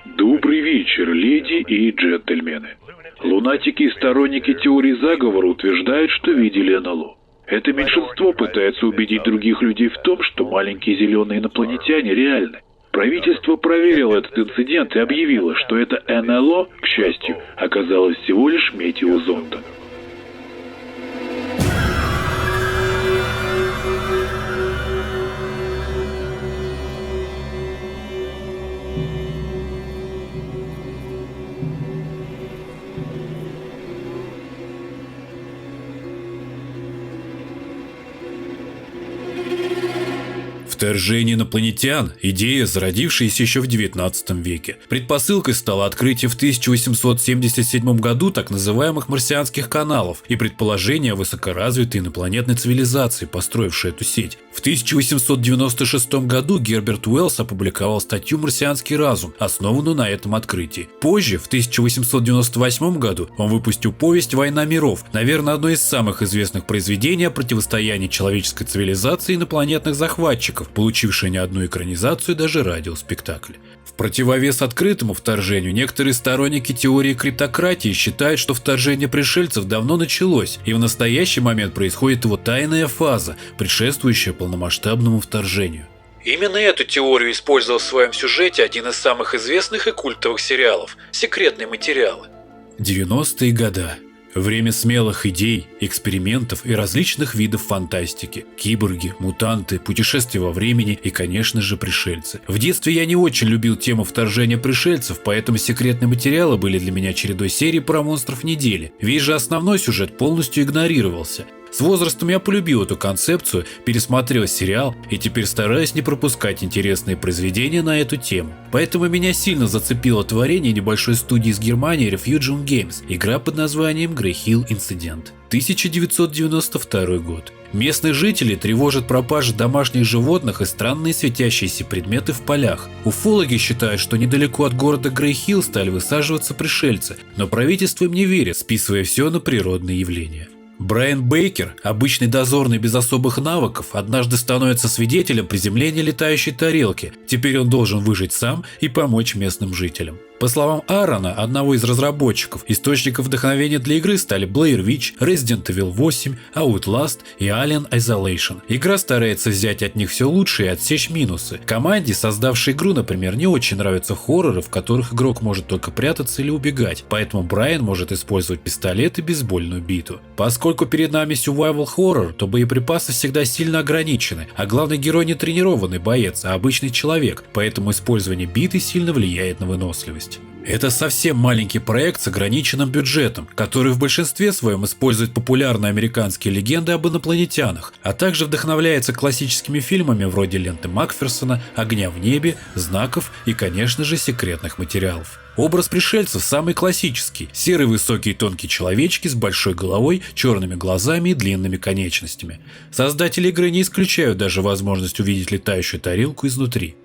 Добрый вечер, леди и джентльмены. Лунатики и сторонники теории заговора утверждают, что видели НЛО. Это меньшинство пытается убедить других людей в том, что маленькие зеленые инопланетяне реальны. Правительство проверило этот инцидент и объявило, что это НЛО, к счастью, оказалось всего лишь метеозондом. Вторжение инопланетян – идея, зародившаяся еще в XIX веке. Предпосылкой стало открытие в 1877 году так называемых марсианских каналов и предположение о высокоразвитой инопланетной цивилизации, построившей эту сеть. В 1896 году Герберт Уэллс опубликовал статью «Марсианский разум», основанную на этом открытии. Позже, в 1898 году, он выпустил повесть «Война миров», наверное, одно из самых известных произведений о противостоянии человеческой цивилизации и инопланетных захватчиков, получившее не одну экранизацию и даже радиоспектакль. В противовес открытому вторжению некоторые сторонники теории криптократии считают, что вторжение пришельцев давно началось, и в настоящий момент происходит его тайная фаза, предшествующая полномасштабному вторжению. Именно эту теорию использовал в своем сюжете один из самых известных и культовых сериалов «Секретные материалы». 90-е годы. Время смелых идей, экспериментов и различных видов фантастики. Киборги, мутанты, путешествия во времени и, конечно же, пришельцы. В детстве я не очень любил тему вторжения пришельцев, поэтому секретные материалы были для меня чередой серий про монстров недели. Весь же основной сюжет полностью игнорировался. С возрастом я полюбил эту концепцию, пересмотрел сериал и теперь стараюсь не пропускать интересные произведения на эту тему. Поэтому меня сильно зацепило творение небольшой студии из Германии Refugium Games, игра под названием Grey Hill Incident. 1992 год. Местных жителей тревожат пропажа домашних животных и странные светящиеся предметы в полях. Уфологи считают, что недалеко от города Грей-Хилл стали высаживаться пришельцы, но правительство им не верит, списывая все на природные явления. Брайан Бейкер, обычный дозорный без особых навыков, однажды становится свидетелем приземления летающей тарелки. Теперь он должен выжить сам и помочь местным жителям. По словам Аарона, одного из разработчиков, источником вдохновения для игры стали Blair Witch, Resident Evil 8, Outlast и Alien Isolation. Игра старается взять от них все лучшее и отсечь минусы. Команде, создавшей игру, например, не очень нравятся хорроры, в которых игрок может только прятаться или убегать, поэтому Брайан может использовать пистолет и бейсбольную биту. Поскольку перед нами survival horror, то боеприпасы всегда сильно ограничены, а главный герой не тренированный боец, а обычный человек, поэтому использование биты сильно влияет на выносливость. Это совсем маленький проект с ограниченным бюджетом, который в большинстве своем использует популярные американские легенды об инопланетянах, а также вдохновляется классическими фильмами вроде «Ленты Макферсона», «Огня в небе», «Знаков» и, конечно же, «Секретных материалов». Образ пришельцев самый классический – серые высокие тонкие человечки с большой головой, черными глазами и длинными конечностями. Создатели игры не исключают даже возможность увидеть летающую тарелку изнутри.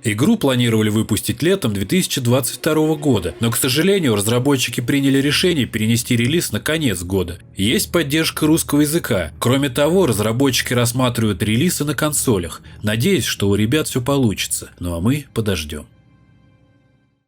Игру планировали выпустить летом 2022 года, но, к сожалению, разработчики приняли решение перенести релиз на конец года. Есть поддержка русского языка. Кроме того, разработчики рассматривают релизы на консолях. Надеюсь, что у ребят все получится. Ну а мы подождем.